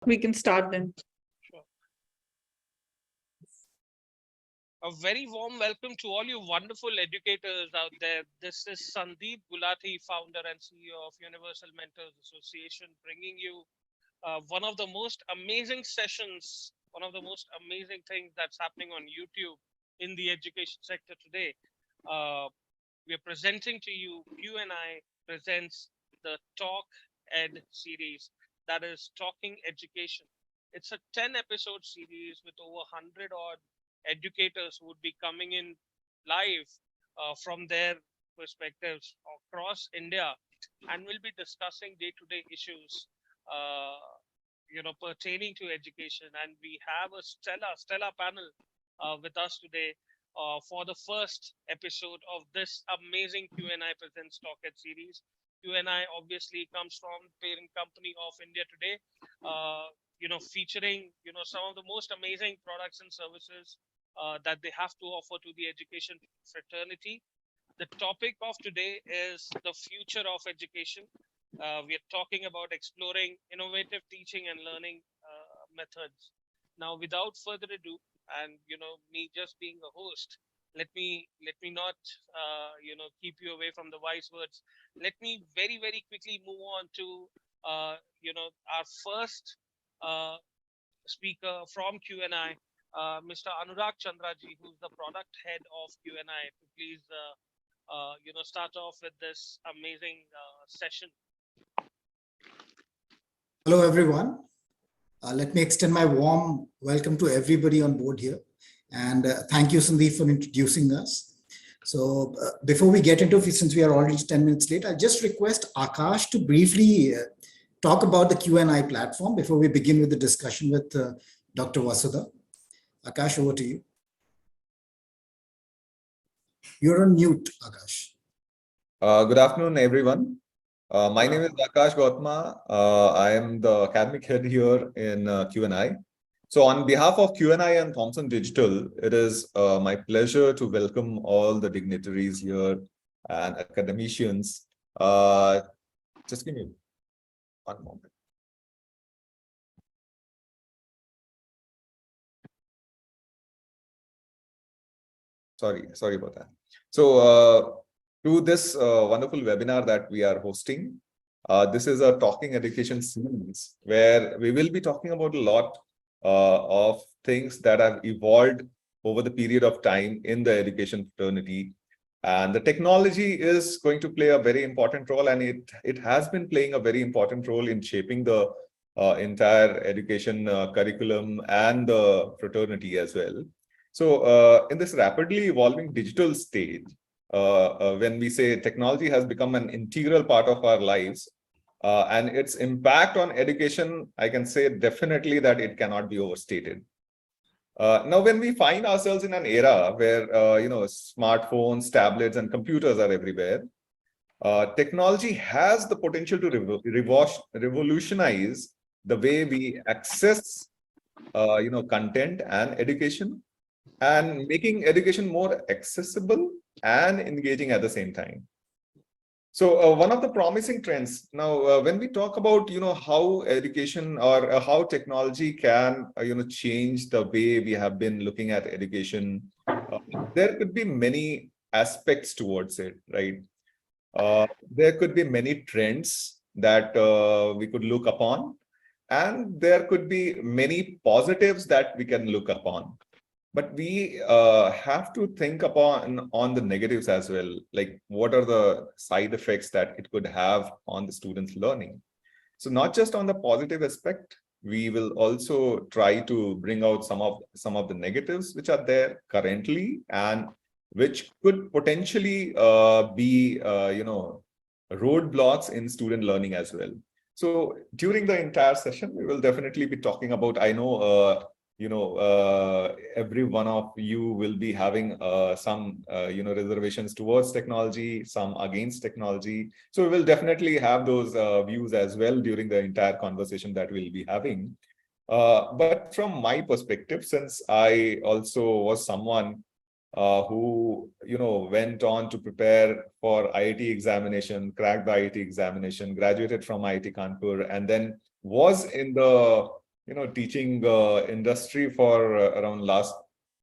We can start then. Sure. A very warm welcome to all you wonderful educators out there. This is Sandeep Gulati, founder and CEO of Universal Mentors Association, bringing you one of the most amazing sessions, one of the most amazing things that's happening on YouTube in the education sector today. We are presenting to you, Q&I presents the Talk Ed series, that is Talking Education. It's a 10 episode series with over 100 odd educators who would be coming in live from their perspectives across India, and we'll be discussing day-to-day issues pertaining to education. And we have a stellar panel with us today for the first episode of this amazing Q&I Presents TalkEd series. Q&I obviously comes from parent company of India Today, featuring, some of the most amazing products and services that they have to offer to the education fraternity. The topic of today is the future of education. We are talking about exploring innovative teaching and learning methods. Now, without further ado, and me just being a host, let me not keep you away from the wise words. Let me very quickly move on to our first speaker from Q&I, Mr. Anurag Chandraji, who's the product head of Q&I, to please start off with this amazing session. Hello, everyone. Let me extend my warm welcome to everybody on board here. And thank you, Sandeep, for introducing us. So before we get into it, since we are already 10 minutes late, I'll just request Akash to briefly talk about the Q&I platform before we begin with the discussion with Dr. Vasudha. Akash, over to you. You're on mute, Akash. Good afternoon, everyone. My name is Akash Gautama. I am the academic head here in Q&I. So on behalf of Q&I and Thomson Digital, it is my pleasure to welcome all the dignitaries here and academicians. Just give me one moment. Sorry about that. So to this wonderful webinar that we are hosting, this is a Talking Education series where we will be talking about a lot of things that have evolved over the period of time in the education fraternity. And the technology is going to play a very important role, and it has been playing a very important role in shaping the entire education curriculum and the fraternity as well. So in this rapidly evolving digital stage, when we say technology has become an integral part of our lives, and its impact on education, I can say definitely that it cannot be overstated. Now, when we find ourselves in an era where smartphones, tablets, and computers are everywhere, technology has the potential to revolutionize the way we access content and education, and making education more accessible and engaging at the same time. So one of the promising trends now, when we talk about how education or how technology can change the way we have been looking at education, there could be many aspects towards it, right? There could be many trends that we could look upon, and there could be many positives that we can look upon. But we have to think on the negatives as well, like what are the side effects that it could have on the students' learning. So not just on the positive aspect, we will also try to bring out some of the negatives which are there currently and which could potentially be roadblocks in student learning as well. So during the entire session, we will definitely be talking about, I know every one of you will be having some reservations towards technology, some against technology. So we will definitely have those views as well during the entire conversation that we'll be having. But from my perspective, since I also was someone who went on to prepare for IIT examination, cracked the IIT examination, graduated from IIT Kanpur, and then was in the teaching industry for around last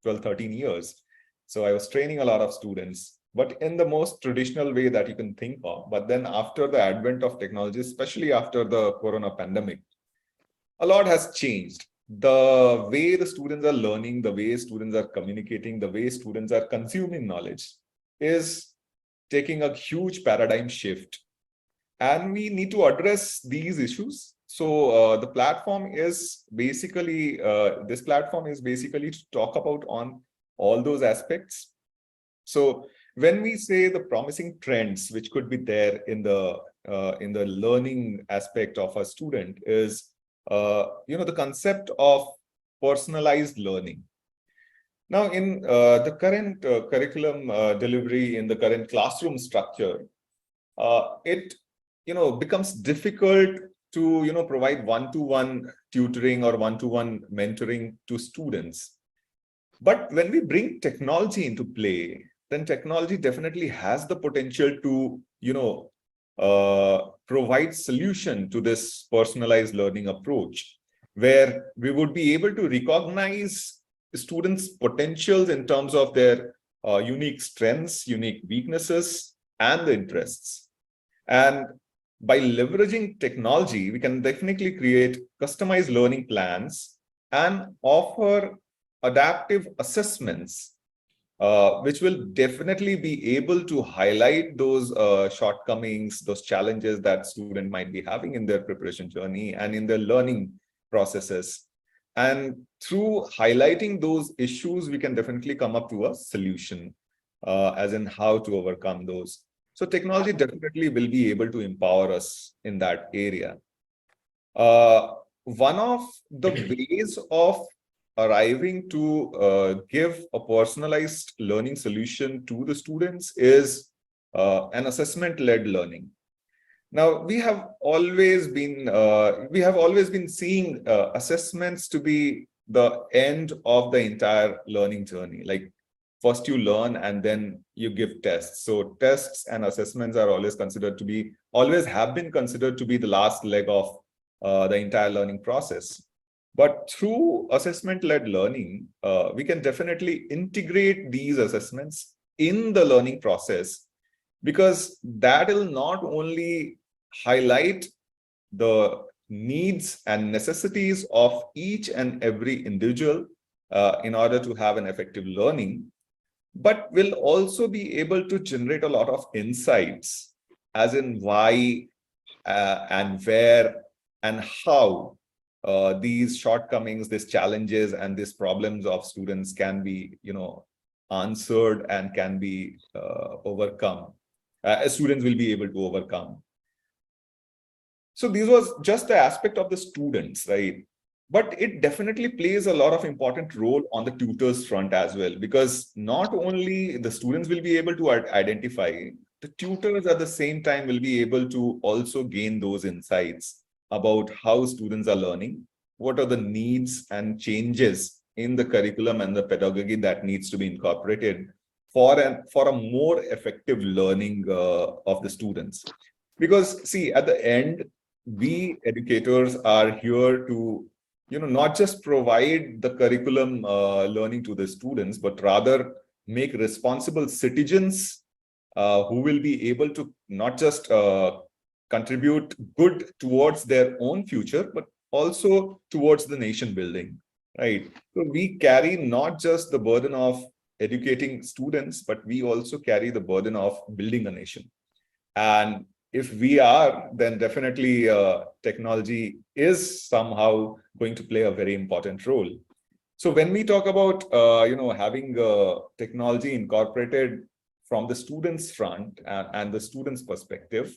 12, 13 years. So I was training a lot of students, but in the most traditional way that you can think of. But then after the advent of technology, especially after the corona pandemic, a lot has changed. The way the students are learning, the way students are communicating, the way students are consuming knowledge is taking a huge paradigm shift. And we need to address these issues. So this platform is basically to talk about on all those aspects. So when we say the promising trends which could be there in the learning aspect of a student is the concept of personalized learning. Now, in the current curriculum delivery in the current classroom structure, it becomes difficult to provide one-to-one tutoring or one-to-one mentoring to students. But when we bring technology into play, then technology definitely has the potential to provide solution to this personalized learning approach, where we would be able to recognize students' potentials in terms of their unique strengths, unique weaknesses, and the interests. And by leveraging technology, we can definitely create customized learning plans and offer adaptive assessments, which will definitely be able to highlight those shortcomings, those challenges that student might be having in their preparation journey and in their learning processes. And through highlighting those issues, we can definitely come up to a solution, as in how to overcome those. So technology definitely will be able to empower us in that area. One of the ways of arriving to give a personalized learning solution to the students is an assessment-led learning. Now, we have always been seeing assessments to be the end of the entire learning journey. Like first you learn and then you give tests. So tests and assessments are always have been considered to be the last leg of the entire learning process. But through assessment-led learning, we can definitely integrate these assessments in the learning process, because that will not only highlight the needs and necessities of each and every individual in order to have an effective learning, but will also be able to generate a lot of insights, as in why and where and how these shortcomings, these challenges, and these problems of students can be, answered and can be overcome. Students will be able to overcome. So this was just the aspect of the students, right? But it definitely plays a lot of important role on the tutors front as well, because not only the students will be able to identify, the tutors at the same time will be able to also gain those insights about how students are learning, what are the needs and changes in the curriculum and the pedagogy that needs to be incorporated for a more effective learning of the students. Because see, at the end, we educators are here to not just provide the curriculum learning to the students, but rather make responsible citizens who will be able to not just contribute good towards their own future, but also towards the nation building, right? So we carry not just the burden of educating students, but we also carry the burden of building a nation. And if we are, then definitely technology is somehow going to play a very important role. So when we talk about having technology incorporated from the students' front and the students' perspective,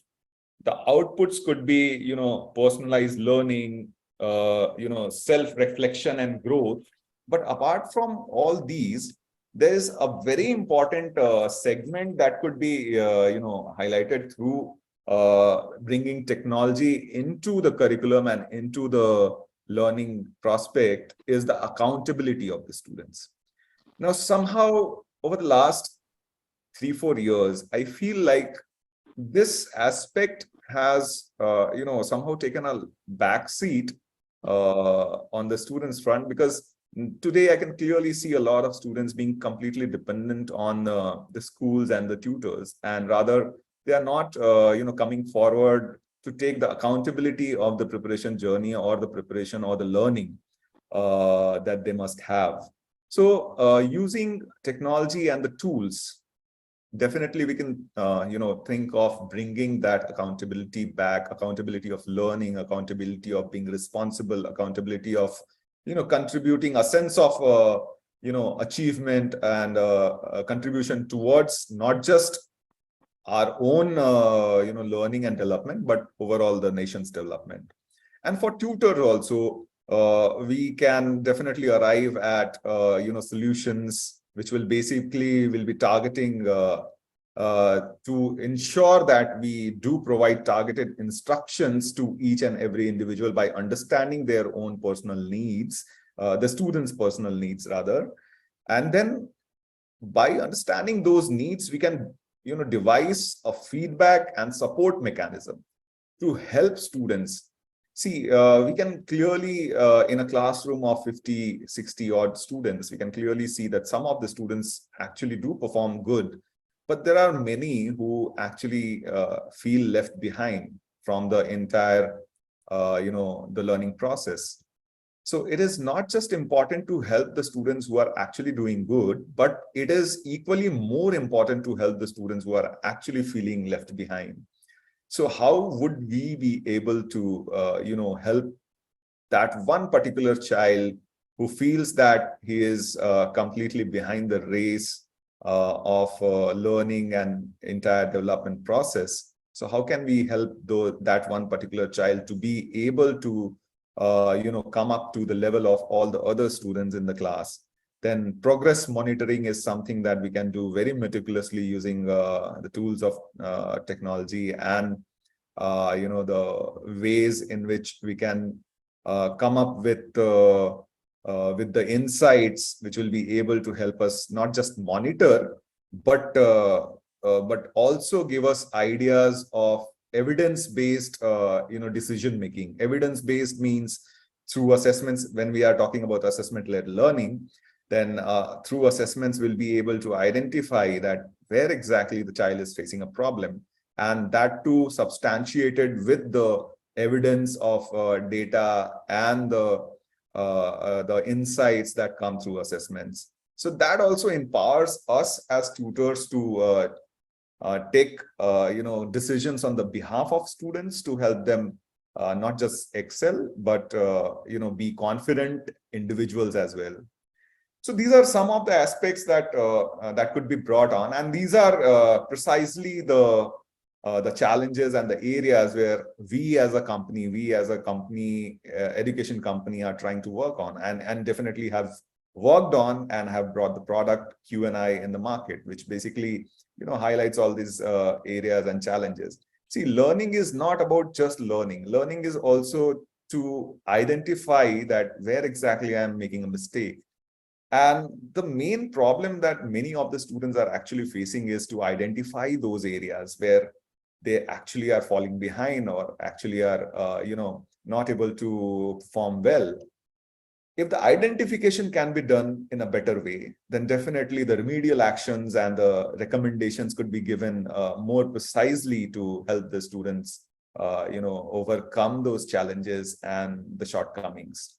the outputs could be personalized learning, self-reflection and growth. But apart from all these, there's a very important segment that could be highlighted through bringing technology into the curriculum and into the learning prospect, is the accountability of the students. Now, somehow over the last 3-4 years, I feel like this aspect has somehow taken a back seat on the students front, because today I can clearly see a lot of students being completely dependent on the schools and the tutors, and rather they are not coming forward to take the accountability of the preparation journey or the preparation or the learning that they must have. So using technology and the tools, definitely we can think of bringing that accountability back, accountability of learning, accountability of being responsible, accountability of contributing a sense of achievement and contribution towards not just our own learning and development, but overall the nation's development. And for tutors also, we can definitely arrive at solutions which will be targeting to ensure that we do provide targeted instructions to each and every individual by understanding their own personal needs, the students' personal needs rather. And then by understanding those needs, we can devise a feedback and support mechanism to help students. See, we can clearly, in a classroom of 50, 60 odd students, we can clearly see that some of the students actually do perform good, but there are many who actually feel left behind from the entire, the learning process. So it is not just important to help the students who are actually doing good, but it is equally more important to help the students who are actually feeling left behind. So how would we be able to, help that one particular child who feels that he is completely behind the race of learning and entire development process? So how can we help that one particular child to be able to come up to the level of all the other students in the class? Then progress monitoring is something that we can do very meticulously using the tools of technology and the ways in which we can come up with the insights which will be able to help us not just monitor, but also give us ideas of evidence-based decision making. Evidence-based means through assessments. When we are talking about assessment-led learning, then through assessments we'll be able to identify that where exactly the child is facing a problem, and that too substantiated with the evidence of data and the insights that come through assessments. So that also empowers us as tutors to take decisions on the behalf of students to help them not just excel, but be confident individuals as well. So these are some of the aspects that that could be brought on, and these are precisely the challenges and the areas where we as a company, education company, are trying to work on, and definitely have worked on and have brought the product Q&I in the market, which basically highlights all these areas and challenges. See, learning is not about just learning. Learning is also to identify that where exactly I am making a mistake. And the main problem that many of the students are actually facing is to identify those areas where they actually are falling behind or actually are, not able to perform well. If the identification can be done in a better way, then definitely the remedial actions and the recommendations could be given more precisely to help the students, overcome those challenges and the shortcomings.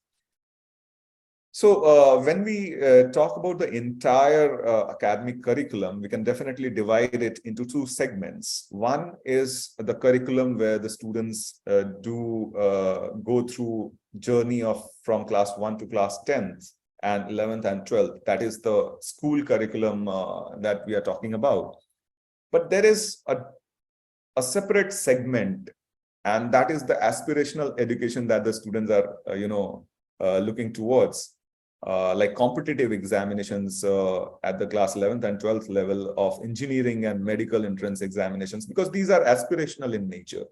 So when we talk about the entire academic curriculum, we can definitely divide it into two segments. One is the curriculum where the students do go through journey of from class 1 to class 10th and 11th and 12th. That is the school curriculum that we are talking about. But there is a separate segment, and that is the aspirational education that the students are, looking towards. Like competitive examinations at the class 11th and 12th level of engineering and medical entrance examinations, because these are aspirational in nature.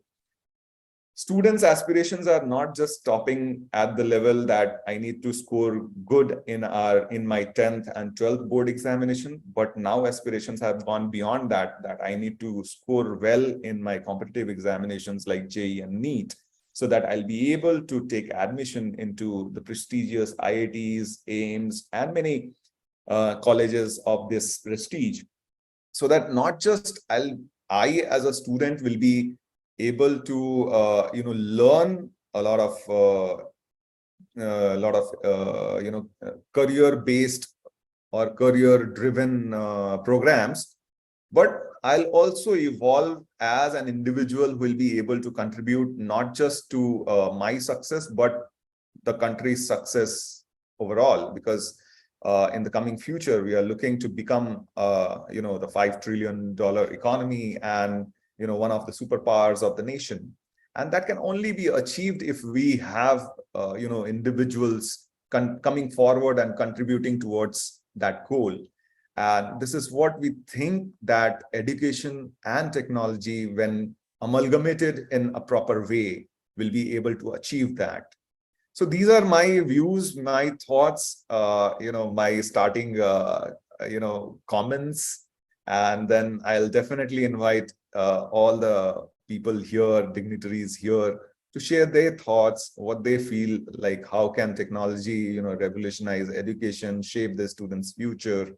Students' aspirations are not just stopping at the level that I need to score good in my 10th and 12th board examination, but now aspirations have gone beyond that I need to score well in my competitive examinations like JEE and NEET. so that I'll be able to take admission into the prestigious IITs, AIMS, and many colleges of this prestige, so that not just I as a student will be able to learn a lot of career based or career driven programs, but I'll also evolve as an individual who will be able to contribute not just to my success, but the country's success overall. Because in the coming future, we are looking to become, the $5 trillion economy and, one of the superpowers of the nation. And that can only be achieved if we have, individuals coming forward and contributing towards that goal. And this is what we think that education and technology, when amalgamated in a proper way, will be able to achieve that. So these are my views, my thoughts, my starting, comments. And then I'll definitely invite all the people here, dignitaries here, to share their thoughts, what they feel like, how can technology, revolutionize education, shape the students' future,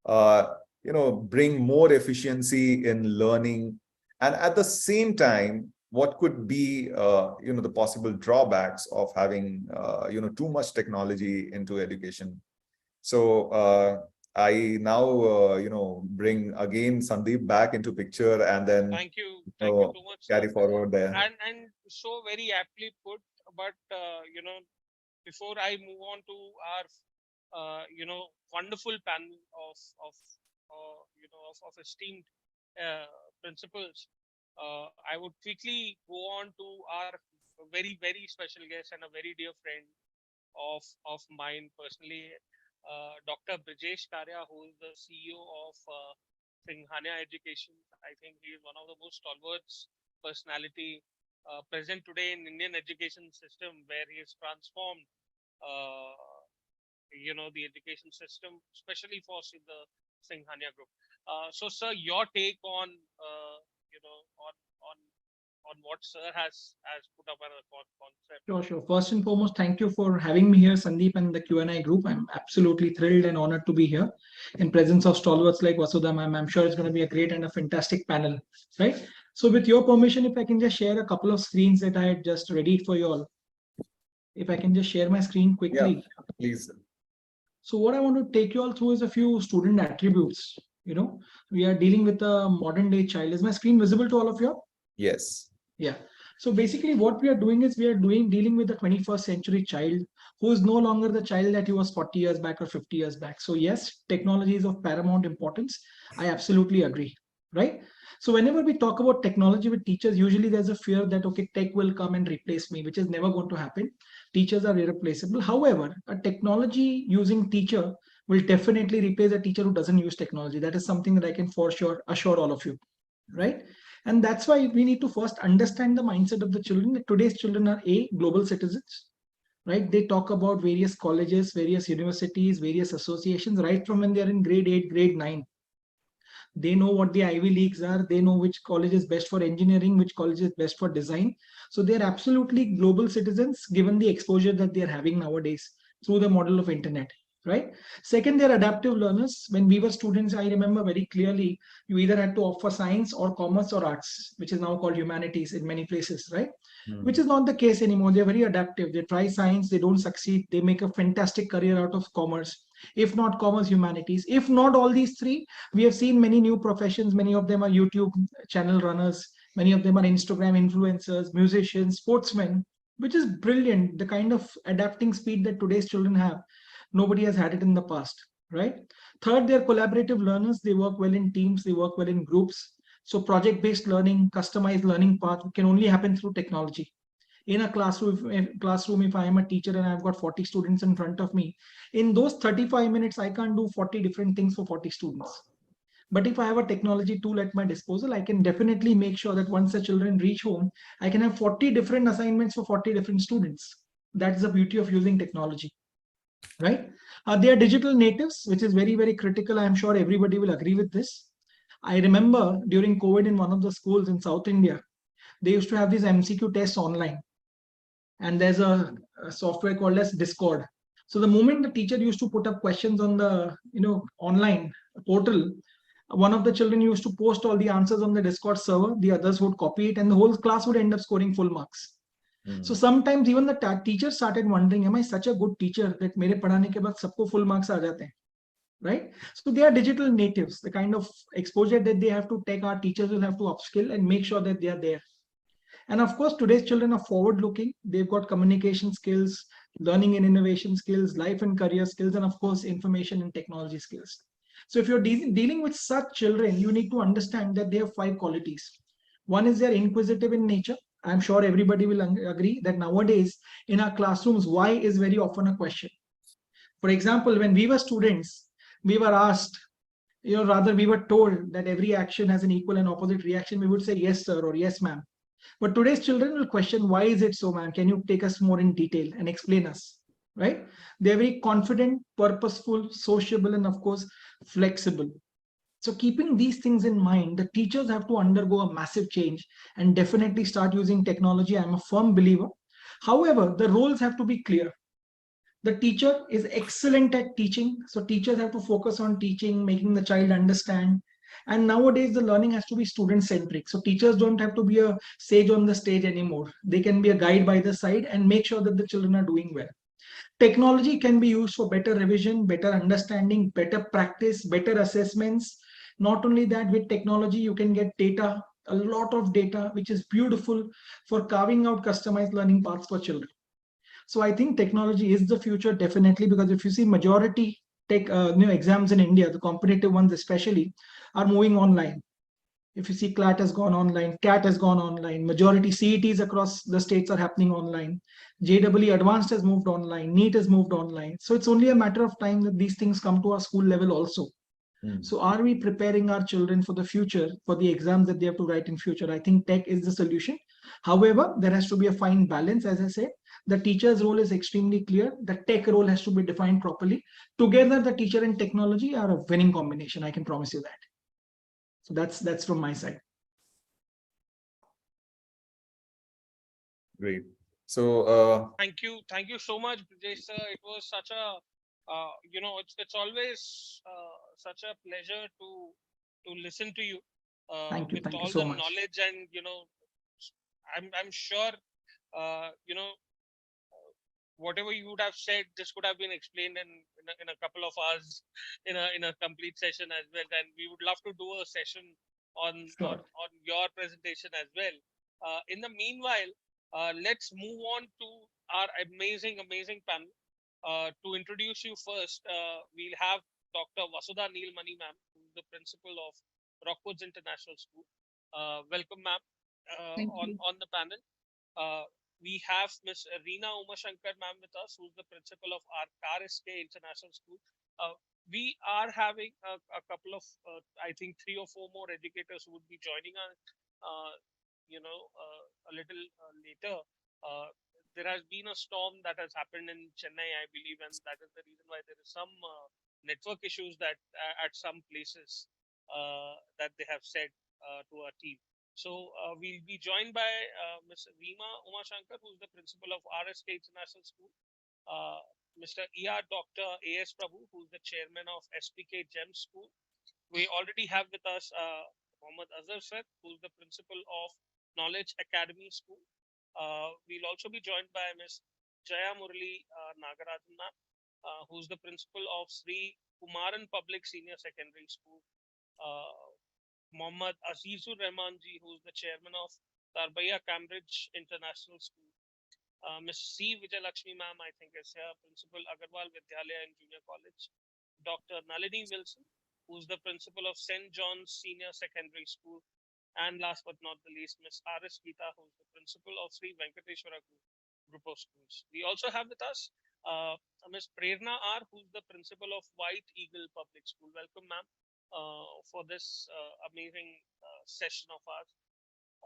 bring more efficiency in learning, and at the same time, what could be, the possible drawbacks of having, too much technology into education. So I now, bring again Sandeep back into picture, and then Thank you so much, sir. carry forward there. And so very aptly put. But before I move on to our wonderful panel of esteemed principals, I would quickly go on to our very, very special guest and a very dear friend of mine personally, Dr. Brijesh Karya, who is the CEO of Singhania Education. I think he is one of the most stalwart personality present today in Indian education system, where he has transformed the education system, especially for the Singhania group. So, sir, your take on on what sir has put up as a concept. Sure, sure. First and foremost, thank you for having me here, Sandeep, and the Q&A group. I'm absolutely thrilled and honored to be here in presence of stalwarts like Vasudha ma'am. I'm sure it's going to be a great and a fantastic panel, right? So with your permission, if I can just share a couple of screens that I had just ready for you all. If I can just share my screen quickly. Yeah, please. So what I want to take you all through is a few student attributes. We are dealing with a modern day child. Is my screen visible to all of you? Yes. Yeah. So basically what we are doing is dealing with the 21st century child who is no longer the child that he was 40 years back or 50 years back. So yes, technology is of paramount importance. I absolutely agree, right? So whenever we talk about technology with teachers, usually there's a fear that, okay, tech will come and replace me, which is never going to happen. Teachers are irreplaceable. However, a technology using teacher will definitely replace a teacher who doesn't use technology. That is something that I can for sure assure all of you, right? And that's why we need to first understand the mindset of the children. Today's children are global citizens, right? They talk about various colleges, various universities, various associations, right from when they're in grade 8, grade 9. They know what the Ivy Leagues are. They know which college is best for engineering, which college is best for design. So they're absolutely global citizens given the exposure that they're having nowadays through the model of internet, right? Second, they're adaptive learners. When we were students, I remember very clearly, you either had to opt for science or commerce or arts, which is now called humanities in many places, right? Which is not the case anymore. They're very adaptive. They try science, they don't succeed. They make a fantastic career out of commerce. If not commerce, humanities. If not all these three, we have seen many new professions. Many of them are YouTube channel runners. Many of them are Instagram influencers, musicians, sportsmen, which is brilliant. The kind of adapting speed that today's children have, nobody has had it in the past, right? Third, they're collaborative learners. They work well in teams. They work well in groups. So project-based learning, customized learning path can only happen through technology. In a classroom, if I am a teacher and I've got 40 students in front of me, in those 35 minutes, I can't do 40 different things for 40 students. But if I have a technology tool at my disposal, I can definitely make sure that once the children reach home, I can have 40 different assignments for 40 different students. That's the beauty of using technology, right? They are digital natives, which is very, very critical. I'm sure everybody will agree with this. I remember during COVID in one of the schools in South India, they used to have these MCQ tests online. and there's a software called as Discord. So the moment the teacher used to put up questions on the online portal, one of the children used to post all the answers on the Discord server, the others would copy it, and the whole class would end up scoring full marks. So sometimes even the teacher started wondering, am I such a good teacher that mere padhane ke baad sabko full marks aa jate hain? Right? So they are digital natives. The kind of exposure that they have to take, our teachers will have to upskill and make sure that they are there. And of course, today's children are forward looking. They've got communication skills, learning and innovation skills, life and career skills, and of course, information and technology skills. So if you're dealing with such children, you need to understand that they have 5 qualities. One is they're inquisitive in nature. I'm sure everybody will agree that nowadays in our classrooms, why is very often a question. For example, when we were students, we were asked, rather we were told that every action has an equal and opposite reaction. We would say yes, sir, or yes, ma'am. But today's children will question, why is it so, man? Can you take us more in detail and explain us? Right? They're very confident, purposeful, sociable, and of course, flexible. So keeping these things in mind, the teachers have to undergo a massive change and definitely start using technology. I'm a firm believer. However, the roles have to be clear. The teacher is excellent at teaching, so teachers have to focus on teaching, making the child understand. And nowadays the learning has to be student centric, so teachers don't have to be a sage on the stage anymore. They can be a guide by the side and make sure that the children are doing well. Technology can be used for better revision, better understanding, better practice, better assessments. Not only that, with technology you can get data, a lot of data, which is beautiful for carving out customized learning paths for children. So I think technology is the future, definitely, because if you see majority tech exams in India, the competitive ones especially, are moving online. If you see CLAT has gone online, CAT has gone online, majority CETs across the states are happening online. JEE Advanced has moved online, NEET has moved online. So it's only a matter of time that these things come to our school level also. So are we preparing our children for the future, for the exams that they have to write in future? I think tech is the solution. However, there has to be a fine balance. As I said, the teacher's role is extremely clear. The tech role has to be defined properly. Together, the teacher and technology are a winning combination. I can promise you that. So that's from my side. Great. So Thank you so much, Brijesh sir. It was such a it's always such a pleasure to listen to you Thank you. with Thank you all so the much. knowledge, and I'm sure uh, you know whatever you would have said, this could have been explained in a couple of hours in a complete session as well. And we would love to do a session Sure. on your presentation as well. In the meanwhile, let's move on to our amazing panel. To introduce you first, we'll have Dr. Vasudha Neelmani ma'am, who is the principal of Rockwoods International School. Welcome, ma'am, Thank you. on the panel. We have Ms. Reena Umashankar ma'am with us, who's the principal of our RSK International School. We are having a couple of, I think, 3 or 4 more educators who would be joining us, a little later. There has been a storm that has happened in Chennai, I believe, and that is the reason why there is some network issues that at some places that they have said to our team. So we'll be joined by Ms. Reema Umashankar, who's the principal of RSK International School, Mr. Dr. A.S. Prabhu, who's the chairman of SPK GEM School. We already have with us Mohammad Azhar sir, who's the principal of Knowledge Academy School. We'll also be joined by Ms. Jaya Murali Nagarajan, who's the principal of Sri Kumaran Public Senior Secondary School. Mohammad Azizur Rahmanji, who's the chairman of Tarbaya Cambridge International School. Ms. C. Vijayalakshmi ma'am, I think, is here, principal Agarwal Vidyalaya and Junior College. Dr. Nalini Wilson, who's the principal of St. John's Senior Secondary School. And last but not the least, Ms. R.S. Geeta, who's the principal of Sri Venkateshwara Group of Schools. We also have with us Ms. Prerna R., who's the principal of White Eagle Public School. Welcome, ma'am, for this amazing session of ours.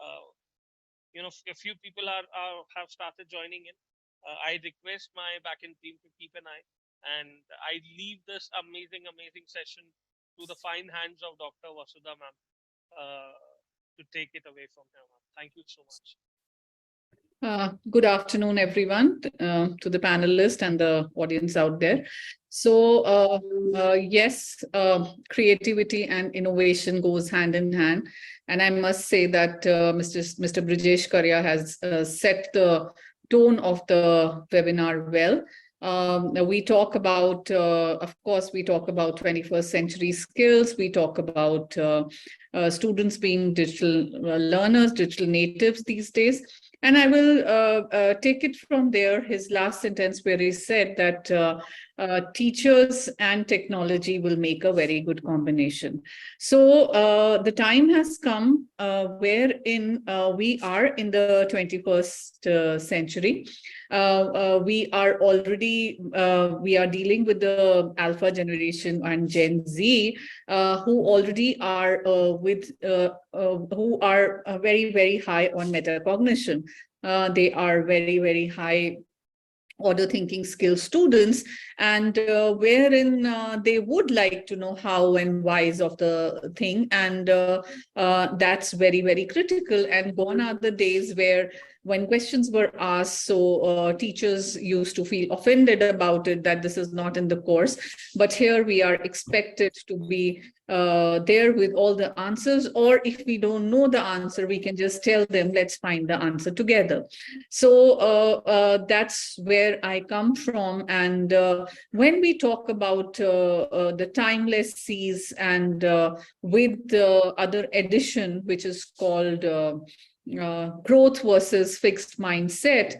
A few people have started joining in. I request my backend team to keep an eye, and I leave this amazing session to the fine hands of Dr. Vasudha ma'am to take it away from here, ma'am. Thank you so much. Good afternoon, everyone, to the panelists and the audience out there. So, yes, creativity and innovation goes hand in hand. And I must say that Mr. Brijesh Karya has set the tone of the webinar well. We talk about, of course, we talk about 21st century skills. We talk about students being digital learners, digital natives these days. And I will take it from there, his last sentence where he said that teachers and technology will make a very good combination. So the time has come wherein we are in the 21st century. We are already, we are dealing with the alpha generation and Gen Z who already are who are very, very high on metacognition. They are very, very high order thinking skill students, and wherein they would like to know how and whys of the thing, and that's very, very critical. And gone are the days where when questions were asked, so teachers used to feel offended about it, that this is not in the course. But here we are expected to be there with all the answers, or if we don't know the answer, we can just tell them, let's find the answer together. So that's where I come from. And when we talk about the timeless seas, and with the other edition, which is called growth versus fixed mindset,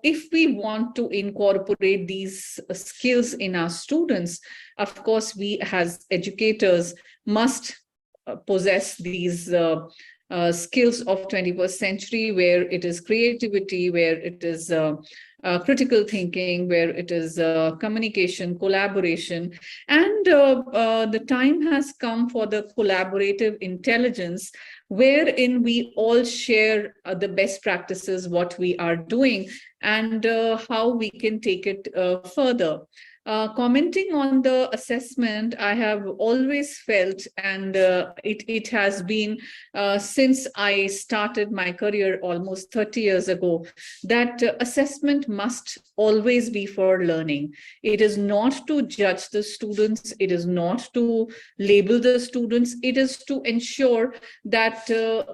if we want to incorporate these skills in our students, of course, we as educators must possess these skills of 21st century, where it is creativity, where it is critical thinking, where it is communication, collaboration. And the time has come for the collaborative intelligence, wherein we all share the best practices, what we are doing, and how we can take it further. Commenting on the assessment, I have always felt, and it has been since I started my career almost 30 years ago, that assessment must always be for learning. It is not to judge the students. It is not to label the students. It is to ensure that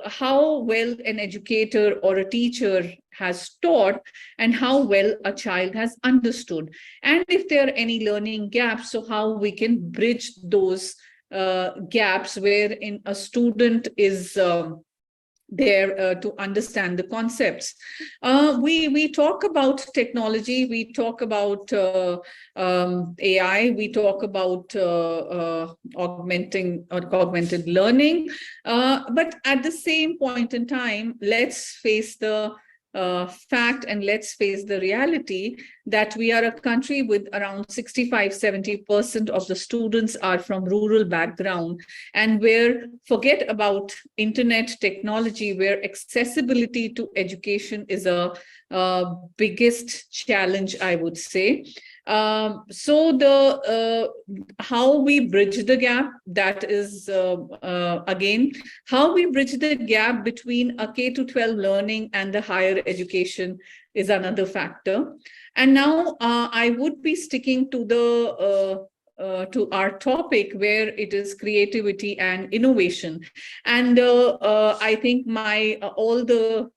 how well an educator or a teacher has taught and how well a child has understood. And if there are any learning gaps, so how we can bridge those gaps wherein a student is there to understand the concepts. We talk about technology, we talk about AI, we talk about augmented learning, but at the same point in time, let's face the fact, and let's face the reality that we are a country with around 65–70% of the students are from rural background, and where, forget about internet technology, where accessibility to education is a biggest challenge, I would say. So the how we bridge the gap, that is again, how we bridge the gap between a K-12 learning and the higher education is another factor. And now I would be sticking to the to our topic, where it is creativity and innovation. And I think my all the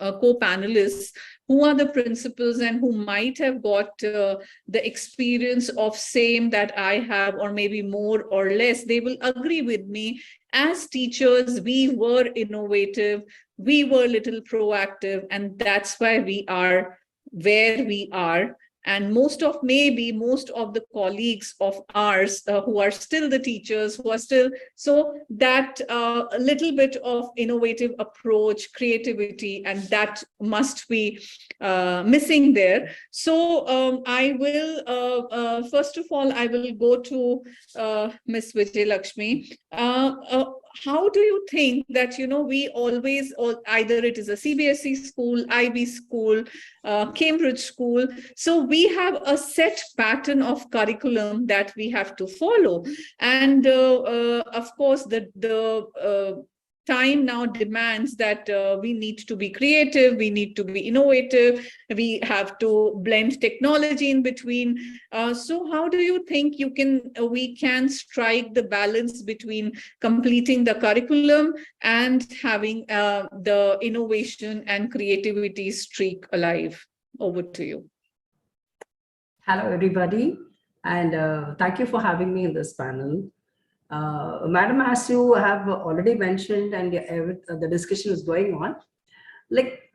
co-panelists who are the principals and who might have got the experience of same that I have, or maybe more or less, they will agree with me. As teachers, we were innovative, we were little proactive, and that's why we are where we are. And most of the colleagues of ours who are still the teachers, who are still, so that a little bit of innovative approach, creativity, and that must be missing there. So I will, first of all, I will go to Ms. Vijay Lakshmi. How do you think that, we always, either it is a CBSE school, IB school, Cambridge school, so we have a set pattern of curriculum that we have to follow. And of course, the time now demands that we need to be creative, we need to be innovative, we have to blend technology in between. So how do you think we can strike the balance between completing the curriculum and having the innovation and creativity streak alive? Over to you. Hello, everybody, and thank you for having me in this panel. Madam, as you have already mentioned, and the discussion is going on, like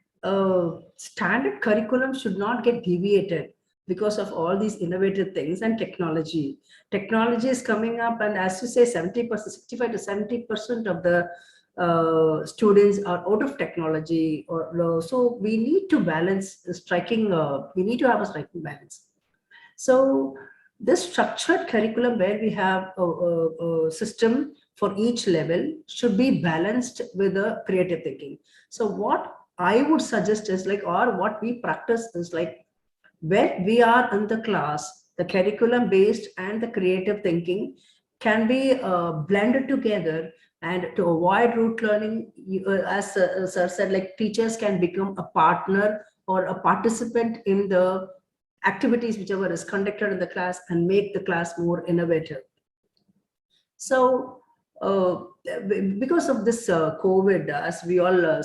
standard curriculum should not get deviated because of all these innovative things and technology. Technology is coming up, and as you say, 70%, 65 to 70% of the students are out of technology, so we need to balance striking. We need to have a striking balance. So this structured curriculum where we have a system for each level should be balanced with a creative thinking. So what I would suggest is like, or what we practice is like, when we are in the class, the curriculum based and the creative thinking can be blended together. And to avoid rote learning, as sir said, like teachers can become a partner or a participant in the activities whichever is conducted in the class and make the class more innovative. So because of this COVID, as we all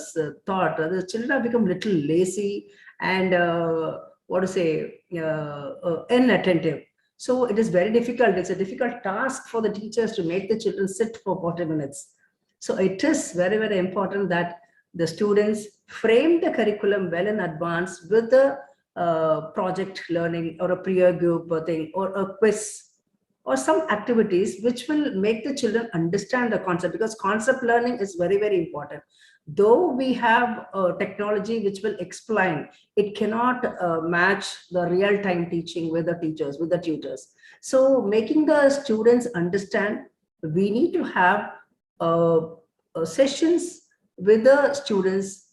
thought, the children have become little lazy and inattentive. So it is very difficult. It's a difficult task for the teachers to make the children sit for 40 minutes. So it is very, very important that the students frame the curriculum well in advance with the project learning or a peer group thing or a quiz or some activities which will make the children understand the concept, because concept learning is very, very important. Though we have technology which will explain, it cannot match the real-time teaching with the teachers, with the tutors. So making the students understand, we need to have sessions with the students,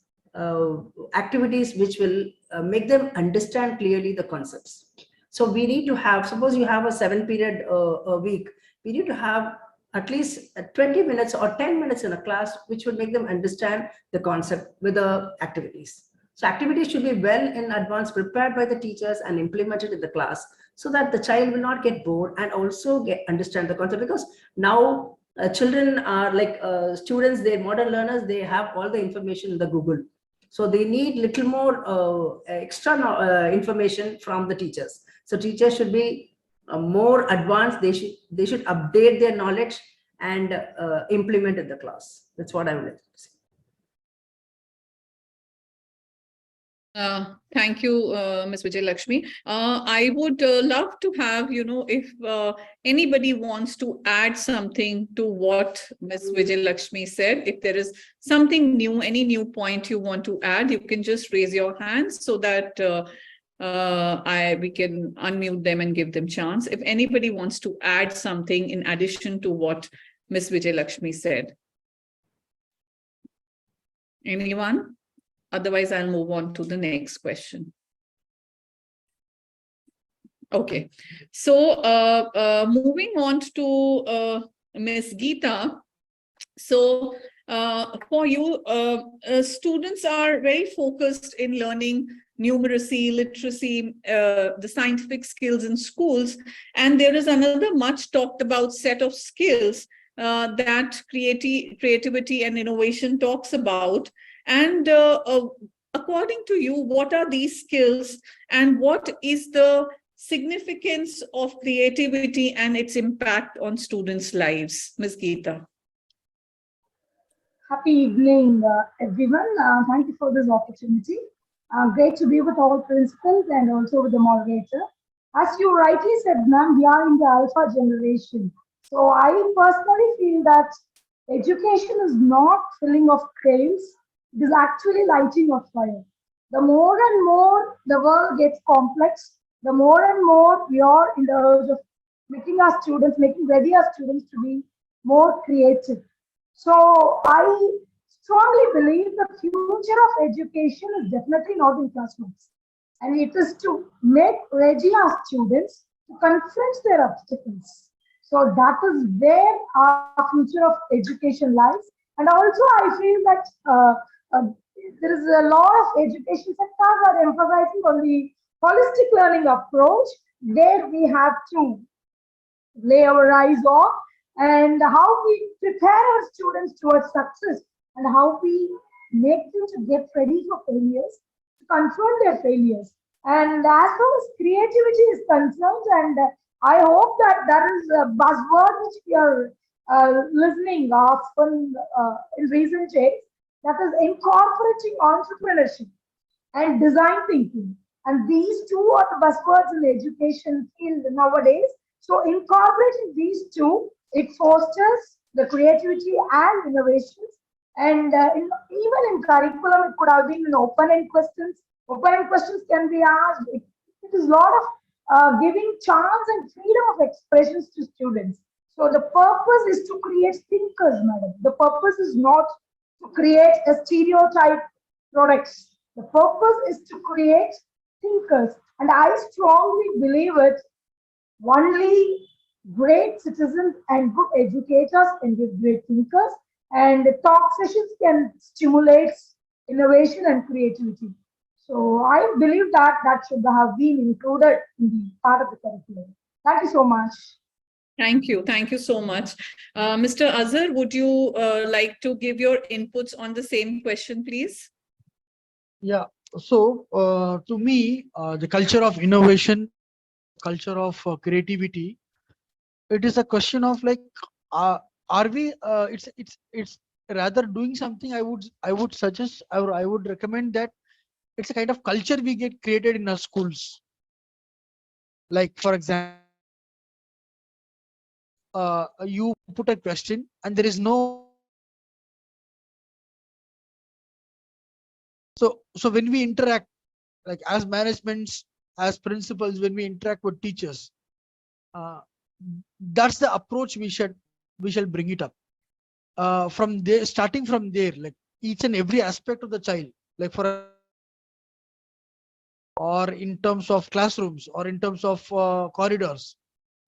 activities which will make them understand clearly the concepts. So we need to have, suppose you have a 7-period a week, we need to have at least 20 minutes or 10 minutes in a class, which would make them understand the concept with the activities. So activities should be well in advance prepared by the teachers and implemented in the class, so that the child will not get bored and also understand the concept. Because now children are like students, they're modern learners, they have all the information in the Google. So they need little more extra information from the teachers. So teachers should be more advanced. They should update their knowledge and implement in the class. That's what I would like to say. Thank you, Ms. Vijay Lakshmi. I would love to have, if anybody wants to add something to what Ms. Vijay Lakshmi said, if there is something new, any new point you want to add, you can just raise your hands so that we can unmute them and give them chance. If anybody wants to add something in addition to what Ms. Vijay Lakshmi said. Anyone? Otherwise, I'll move on to the next question. Okay, so moving on to Ms. Geeta. So for you, students are very focused in learning numeracy, literacy, the scientific skills in schools. And there is another much talked about set of skills that creativity and innovation talks about. And according to you, what are these skills and what is the significance of creativity and its impact on students' lives? Ms. Geeta. Happy evening, everyone. Thank you for this opportunity. Great to be with all principals and also with the moderator. As you rightly said, ma'am, we are in the alpha generation. So I personally feel that education is not filling of cranes. It is actually lighting of fire. The more and more the world gets complex, the more and more we are in the urge of making ready our students to be more creative. So I strongly believe the future of education is definitely not in classrooms. And it is to make ready our students to confront their obstacles. So that is where our future of education lies. And also, I feel that there is a lot of education sectors are emphasizing on the holistic learning approach, where we have to lay our eyes on and how we prepare our students towards success and how we make them to get ready for failures, to confront their failures. And as far as creativity is concerned, and I hope that that is a buzzword which we are listening often in recent days, that is incorporating entrepreneurship and design thinking. And these two are the buzzwords in the education field nowadays. So incorporating these two, it fosters the creativity and innovations. And even in curriculum, it could have been an open-end questions. Open-end questions can be asked. It is a lot of giving chance and freedom of expressions to students. So the purpose is to create thinkers, madam. The purpose is not to create a stereotype products. The purpose is to create thinkers. And I strongly believe it, only great citizens and good educators can be great thinkers, and the talk sessions can stimulate innovation and creativity. So I believe that that should have been included in the part of the curriculum. Thank you so much. Thank you. Thank you so much. Mr. Azhar, would you like to give your inputs on the same question, please? Yeah. So to me, the culture of innovation, culture of creativity, it is a question of like, are we? It's rather doing something. I would suggest, or I would recommend that it's a kind of culture we get created in our schools. Like for example, you put a question and there is no. So when we interact, like as managements, as principals, when we interact with teachers, uh, that's the approach we shall bring it up. From there, starting from there, like each and every aspect of the child, like for or in terms of classrooms or in terms of corridors,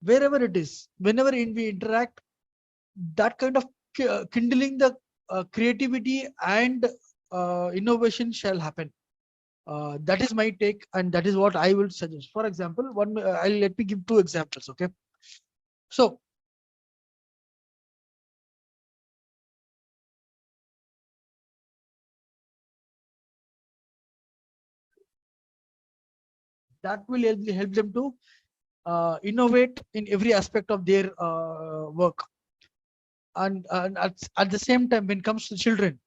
wherever it is, whenever we interact, that kind of kindling the creativity and innovation shall happen. That is my take, and that is what I will suggest. For example, let me give two examples. Okay, so that will help them to innovate in every aspect of their work. And at the same time, when it comes to children,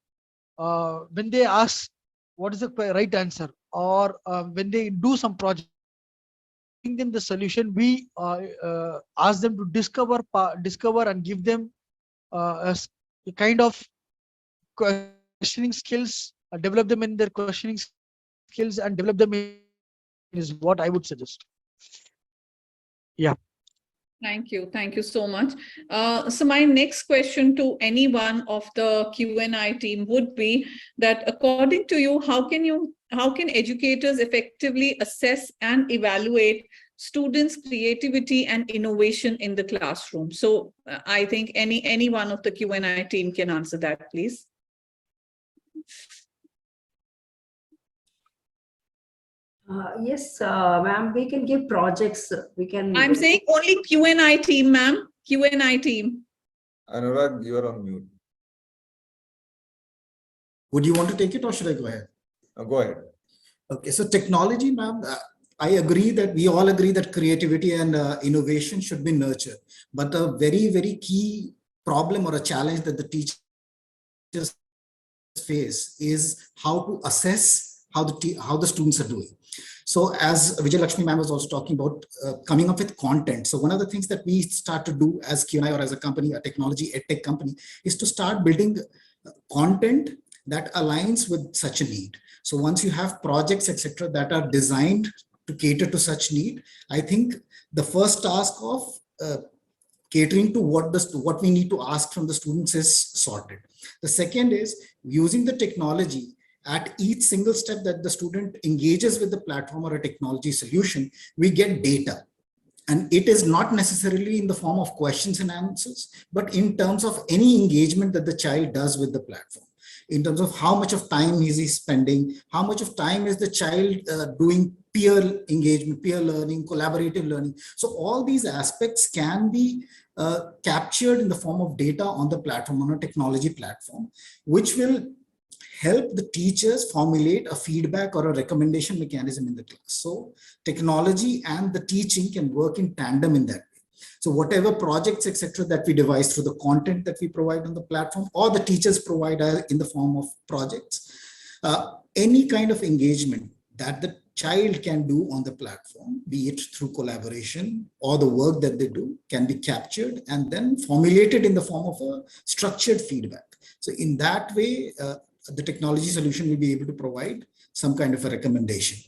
when they ask what is the right answer, or when they do some project, giving them the solution, we ask them to discover and give them a kind of questioning skills, develop them in their questioning skills, and develop them in is what I would suggest. Yeah. Thank you. Thank you so much. So my next question to any one of the Q&I team would be that according to you, how can educators effectively assess and evaluate students' creativity and innovation in the classroom? So I think any one of the Q&I team can answer that, please. Yes, ma'am, we can give projects. We can. I'm saying only Q&I team, ma'am. Q&I team. Anurag, you are on mute. Would you want to take it or should I go ahead? Go ahead. Okay, so technology, ma'am, I agree that we all agree that creativity and innovation should be nurtured. But a very, very key problem or a challenge that the teachers face is how to assess how the students are doing. So as Vijay Lakshmi ma'am was also talking about coming up with content. So one of the things that we start to do as QI or as a company, a technology edtech company, is to start building content that aligns with such a need. So once you have projects, etc., that are designed to cater to such need, I think the first task of catering to what we need to ask from the students is sorted. The second is using the technology at each single step that the student engages with the platform or a technology solution, we get data. And it is not necessarily in the form of questions and answers, but in terms of any engagement that the child does with the platform, in terms of how much of time is he spending, how much of time is the child doing peer engagement, peer learning, collaborative learning. So all these aspects can be captured in the form of data on the platform, on a technology platform, which will help the teachers formulate a feedback or a recommendation mechanism in the class. So technology and the teaching can work in tandem in that way. So whatever projects, etc., that we devise through the content that we provide on the platform, or the teachers provide in the form of projects, any kind of engagement that the child can do on the platform, be it through collaboration or the work that they do, can be captured and then formulated in the form of a structured feedback. So in that way, the technology solution will be able to provide some kind of a recommendation.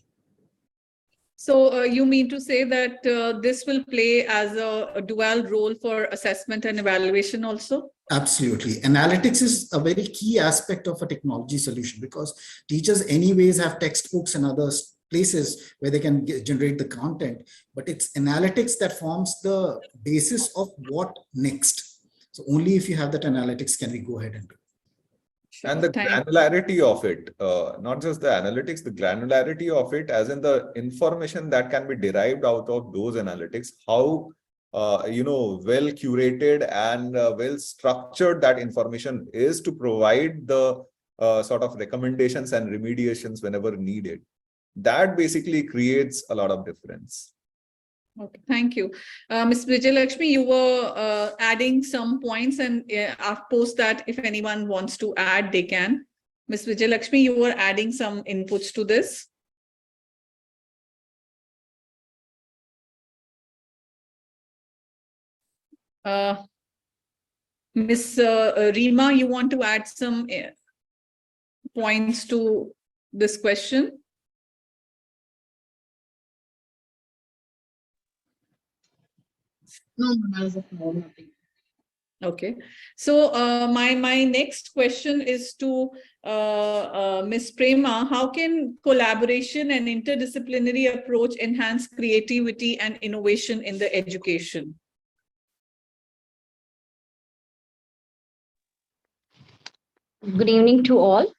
So you mean to say that this will play as a dual role for assessment and evaluation also? Absolutely. Analytics is a very key aspect of a technology solution, because teachers anyways have textbooks and other places where they can generate the content, but it's analytics that forms the basis of what next. So only if you have that analytics can we go ahead and do. And the granularity of it, not just the analytics, the granularity of it, as in the information that can be derived out of those analytics, how well curated and well structured that information is to provide the sort of recommendations and remediations whenever needed. That basically creates a lot of difference. Okay, thank you. Ms. Vijayalakshmi, you were adding some points, and post that if anyone wants to add, they can. Ms. Vijayalakshmi, you were adding some inputs to this. Ms. Rima, you want to add some points to this question? No, as of now, nothing. Okay, so my next question is to Ms. Prema. How can collaboration and interdisciplinary approach enhance creativity and innovation in the education? Good evening to all.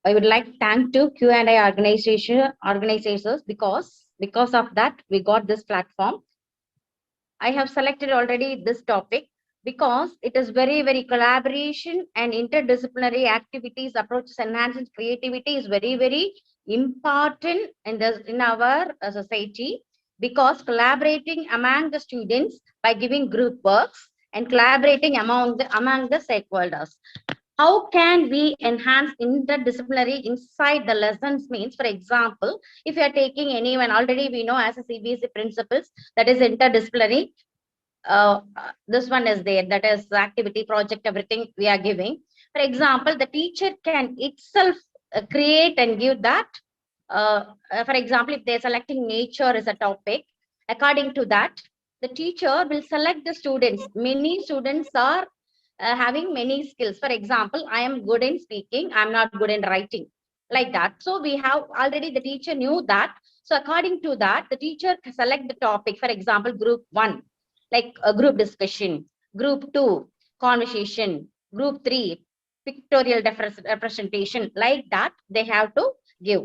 I would like to thank to Q&A organizers because of that we got this platform. I have selected already this topic because it is very collaboration and interdisciplinary activities approaches enhancing creativity is very important in our society, because collaborating among the students by giving group works and collaborating among the stakeholders. How can we enhance interdisciplinary inside the lessons means, for example, if you are taking anyone, already we know as a CBSE principles, that is interdisciplinary. This one is there, that is activity, project, everything we are giving. For example, the teacher can itself create and give that. For example, if they're selecting nature as a topic, according to that, the teacher will select the students. Many students are having many skills. For example, I am good in speaking, I'm not good in writing, like that. So we have already, the teacher knew that. So according to that, the teacher select the topic. For example, group 1, like a group discussion, group 2, conversation, group 3, pictorial representation, like that they have to give.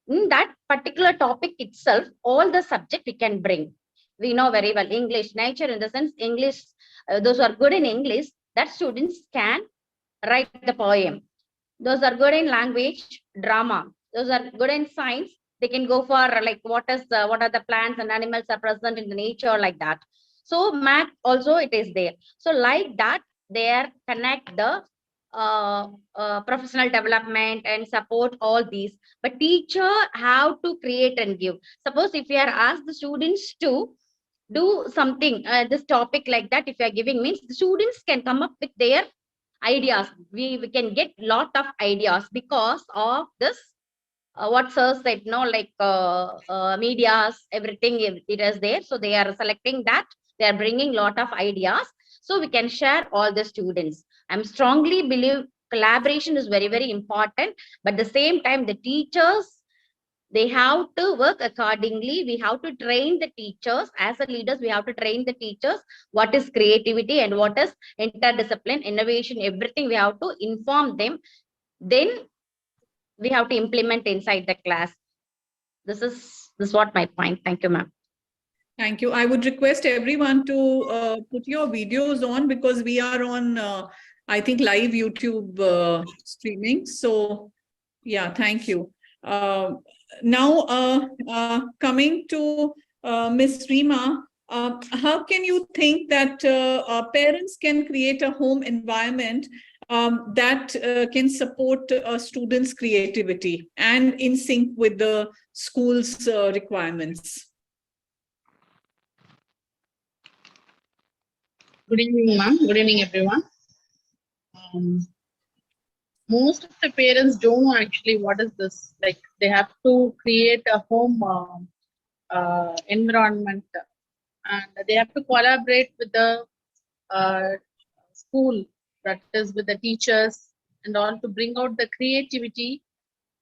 In that particular topic itself, all the subject we can bring. We know very well English, nature in the sense English, those who are good in English, that students can write the poem. Those are good in language, drama. Those are good in science, they can go for like what are the plants and animals are present in the nature, like that. So math also it is there. So like that, they are connect the professional development and support all these. But teacher have to create and give. Suppose if you are asked the students to do something, this topic like that, if you are giving means the students can come up with their ideas. We can get lot of ideas because of this what sir said, no, like medias, everything it is there. So they are selecting that, they are bringing lot of ideas, so we can share all the students. I'm strongly believe collaboration is very important, but at the same time the teachers They have to work accordingly. We have to train the teachers. As a leaders, we have to train the teachers what is creativity and what is interdiscipline, innovation, everything we have to inform them. Then we have to implement inside the class. This is what my point. Thank you, ma'am. Thank you. I would request everyone to put your videos on, because we are on, I think, live YouTube streaming. So, yeah, thank you. Now, coming to Ms. Rima, how can you think that parents can create a home environment that can support students' creativity and in sync with the school's requirements? Good evening, ma'am. Good evening, everyone. Most of the parents don't know actually what is this. Like, they have to create a home environment, and they have to collaborate with the school, that is with the teachers and all, to bring out the creativity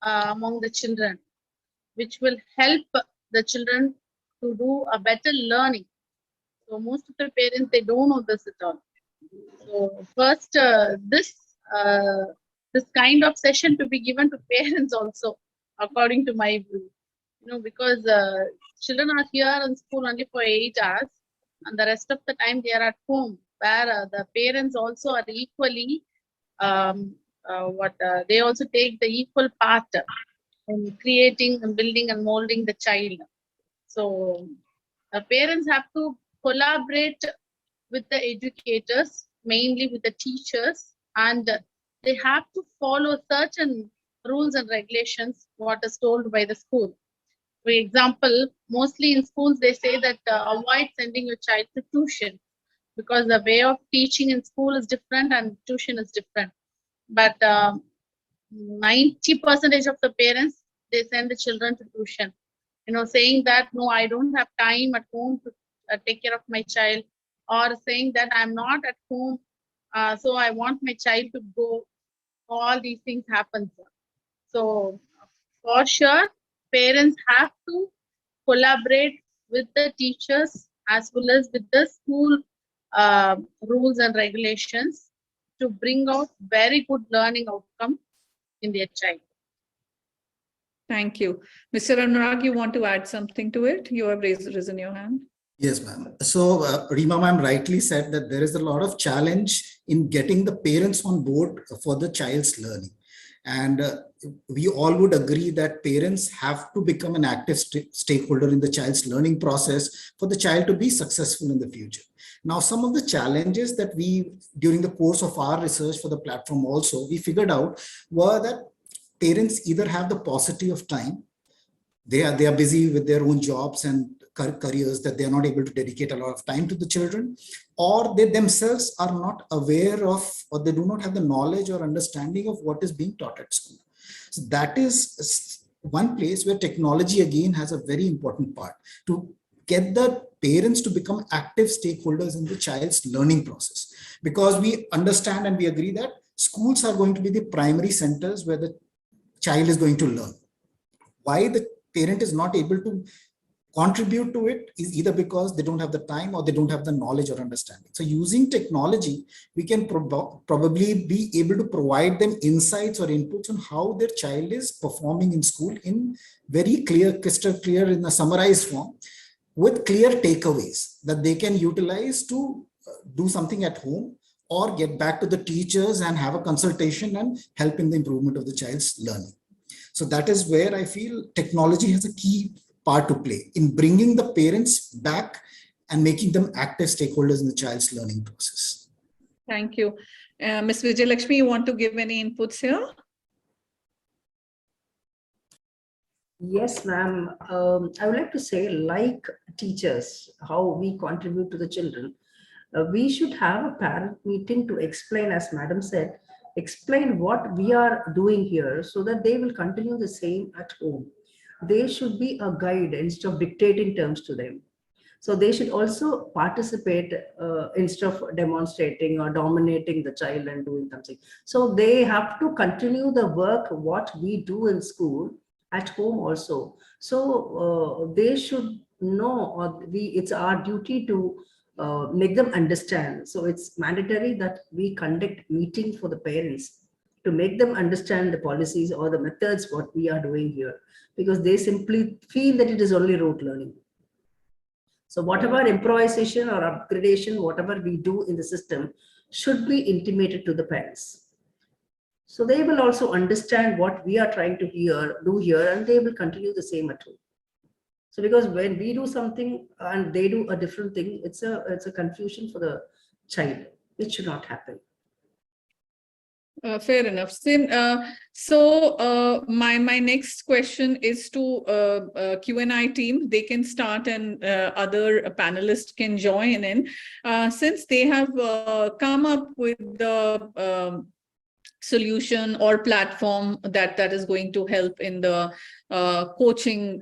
among the children, which will help the children to do a better learning. So most of the parents, they don't know this at all. So first, this kind of session to be given to parents also, according to my view, because children are here in school only for 8 hours, and the rest of the time they are at home, where the parents also are equally they also take the equal part in creating and building and molding the child. So the parents have to collaborate with the educators, mainly with the teachers, and they have to follow certain rules and regulations what is told by the school. For example, mostly in schools they say that avoid sending your child to tuition, because the way of teaching in school is different and tuition is different. But 90% of the parents, they send the children to tuition, saying that no, I don't have time at home to take care of my child, or saying that I'm not at home, so I want my child to go. All these things happen. So for sure, parents have to collaborate with the teachers as well as with the school rules and regulations to bring out very good learning outcome in their child. Thank you. Mr. Anurag, you want to add something to it? You have risen your hand. Yes, ma'am. So Rima ma'am rightly said that there is a lot of challenge in getting the parents on board for the child's learning. And we all would agree that parents have to become an active stakeholder in the child's learning process for the child to be successful in the future. Now, some of the challenges that we, during the course of our research for the platform also, we figured out were that parents either have the paucity of time, they are busy with their own jobs and careers, that they are not able to dedicate a lot of time to the children, or they themselves are not aware of, or they do not have the knowledge or understanding of what is being taught at school. So that is one place where technology again has a very important part to get the parents to become active stakeholders in the child's learning process, because we understand and we agree that schools are going to be the primary centers where the child is going to learn. Why the parent is not able to contribute to it is either because they don't have the time or they don't have the knowledge or understanding. So using technology, we can probably be able to provide them insights or inputs on how their child is performing in school in very clear, crystal clear, in a summarized form, with clear takeaways that they can utilize to do something at home or get back to the teachers and have a consultation and help in the improvement of the child's learning. So that is where I feel technology has a key part to play in bringing the parents back and making them active stakeholders in the child's learning process. Thank you. Ms. Vijayalakshmi, you want to give any inputs here? Yes, ma'am. I would like to say, like teachers, how we contribute to the children, we should have a parent meeting to explain, as madam said, explain what we are doing here so that they will continue the same at home. They should be a guide instead of dictating terms to them. So they should also participate instead of demonstrating or dominating the child and doing something. So they have to continue the work, what we do in school, at home also. So they should know, or it's our duty to make them understand. So it's mandatory that we conduct meeting for the parents to make them understand the policies or the methods what we are doing here, because they simply feel that it is only rote learning. So whatever improvisation or upgradation, whatever we do in the system should be intimated to the parents. So they will also understand what we are trying to do here, and they will continue the same at home. So because when we do something and they do a different thing, it's a confusion for the child. It should not happen. Fair enough. So my next question is to Q&I team. They can start and other panelists can join in. Since they have come up with the solution or platform that is going to help in the coaching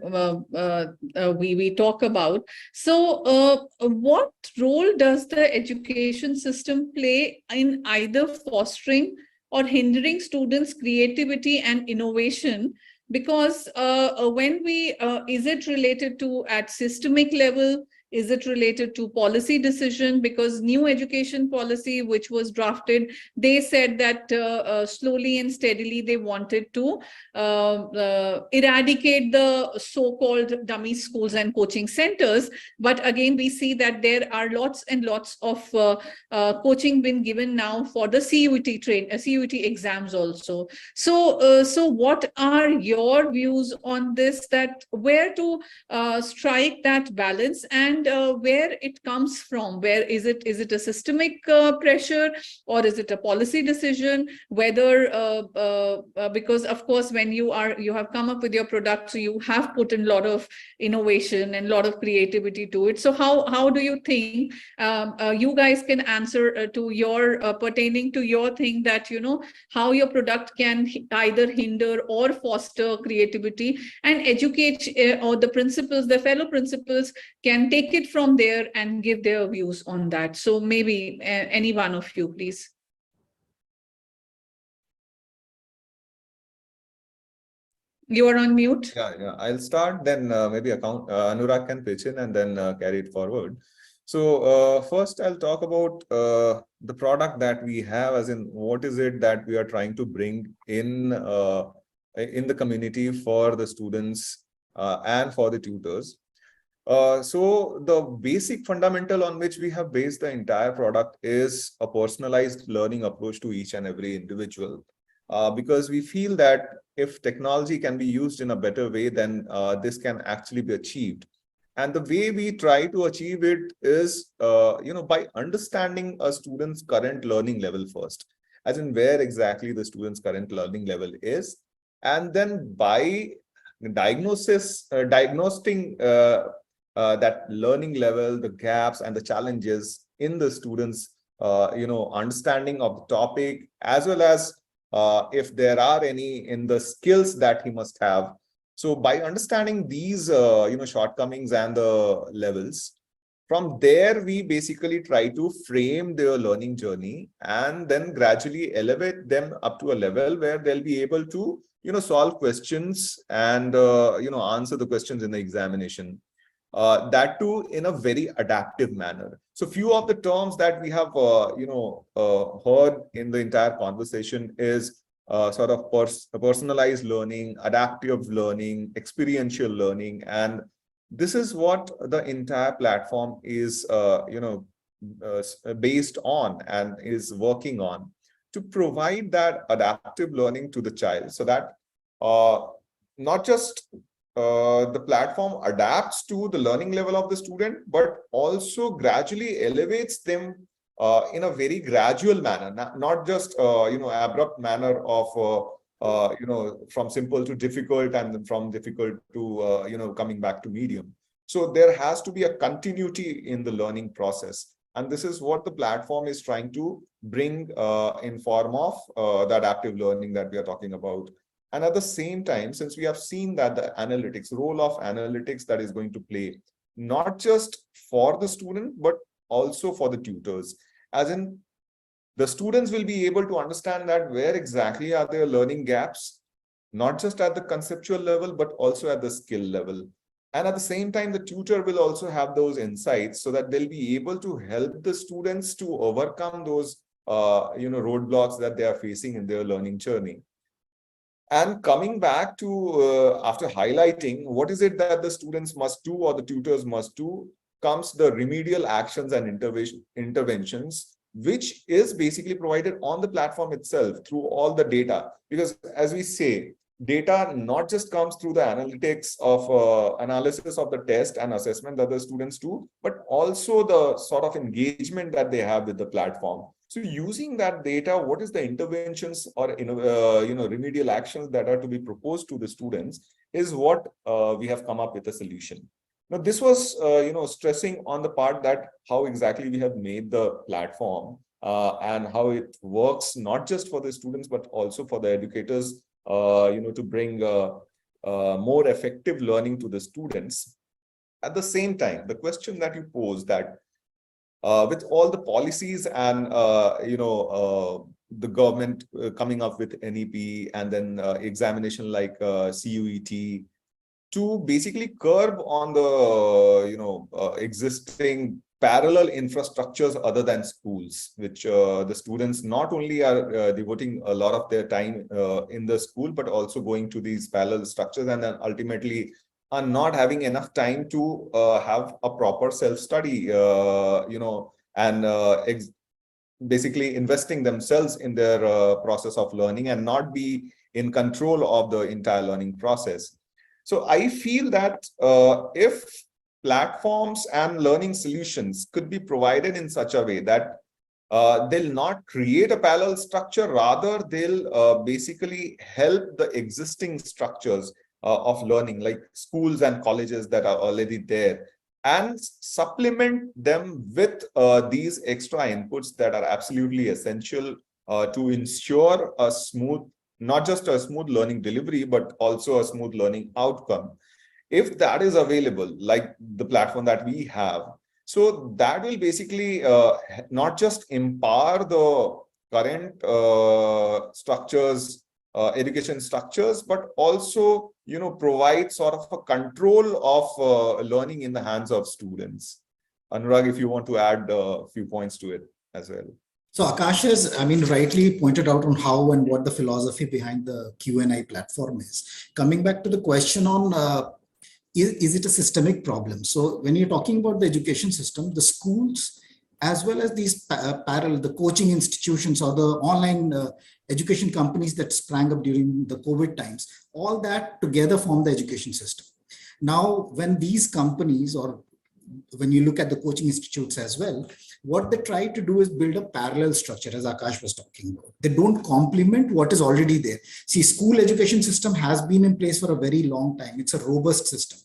we talk about. So what role does the education system play in either fostering or hindering students' creativity and innovation? Because when we, is it related to at systemic level? Is it related to policy decision? Because new education policy, which was drafted, they said that slowly and steadily they wanted to eradicate the so-called dummy schools and coaching centers. But again, we see that there are lots and lots of coaching been given now for the CUT exams also. So what are your views on this, that where to strike that balance, and where it comes from? Where is it a systemic pressure, or is it a policy decision? Whether because of course when you have come up with your product, so you have put in a lot of innovation and a lot of creativity to it. So how do you think you guys can answer to your pertaining to your thing, that how your product can either hinder or foster creativity and educate, or the principals, the fellow principals can take it from there and give their views on that? So maybe any one of you, please. You are on mute. Yeah. I'll start, then maybe Anurag can pitch in and then carry it forward. So first I'll talk about the product that we have, as in what is it that we are trying to bring in the community for the students and for the tutors. So the basic fundamental on which we have based the entire product is a personalized learning approach to each and every individual. Because we feel that if technology can be used in a better way, then this can actually be achieved. And the way we try to achieve it is, by understanding a student's current learning level first, as in where exactly the student's current learning level is. And then by diagnosing that learning level, the gaps and the challenges in the students, understanding of the topic, as well as if there are any in the skills that he must have. So by understanding these, shortcomings and the levels, from there, we basically try to frame their learning journey and then gradually elevate them up to a level where they'll be able to, solve questions and, answer the questions in the examination. That too in a very adaptive manner. So few of the terms that we have, heard in the entire conversation is sort of personalized learning, adaptive learning, experiential learning. And this is what the entire platform is, based on and is working on, to provide that adaptive learning to the child, so that not just the platform adapts to the learning level of the student, but also gradually elevates them in a very gradual manner, not just abrupt manner of from simple to difficult and then from difficult to coming back to medium. So there has to be a continuity in the learning process, and this is what the platform is trying to bring in form of the adaptive learning that we are talking about. And at the same time, since we have seen that the role of analytics that is going to play, not just for the student, but also for the tutors, as in the students will be able to understand that where exactly are their learning gaps, not just at the conceptual level, but also at the skill level. And at the same time, the tutor will also have those insights so that they'll be able to help the students to overcome those roadblocks that they are facing in their learning journey. And coming back to, after highlighting what is it that the students must do or the tutors must do, comes the remedial actions and interventions, which is basically provided on the platform itself through all the data. Because as we say, data not just comes through the analytics of analysis of the test and assessment that the students do, but also the sort of engagement that they have with the platform. So using that data, what is the interventions or remedial actions that are to be proposed to the students is what we have come up with a solution. Now, this was stressing on the part that how exactly we have made the platform and how it works not just for the students but also for the educators, to bring more effective learning to the students. At the same time, the question that you posed that with all the policies and the government coming up with NEP and then examination like CUET to basically curb on the existing parallel infrastructures other than schools, which the students not only are devoting a lot of their time in the school, but also going to these parallel structures and then ultimately are not having enough time to have a proper self-study, and basically investing themselves in their process of learning and not be in control of the entire learning process. So I feel that if platforms and learning solutions could be provided in such a way that they'll not create a parallel structure, rather they'll basically help the existing structures of learning like schools and colleges that are already there and supplement them with these extra inputs that are absolutely essential to ensure a smooth, not just a smooth learning delivery, but also a smooth learning outcome. If that is available, like the platform that we have, so that will basically not just empower the current structures, education structures, but also, provide sort of a control of learning in the hands of students. Anurag, if you want to add a few points to it as well. So Akash has, rightly pointed out on how and what the philosophy behind the Q&A platform is. Coming back to the question on is it a systemic problem? So when you're talking about the education system, the schools, as well as these parallel, the coaching institutions or the online education companies that sprang up during the COVID times, all that together form the education system. Now, when these companies, or when you look at the coaching institutes as well, what they try to do is build a parallel structure, as Akash was talking about. They don't complement what is already there. See, school education system has been in place for a very long time. It's a robust system.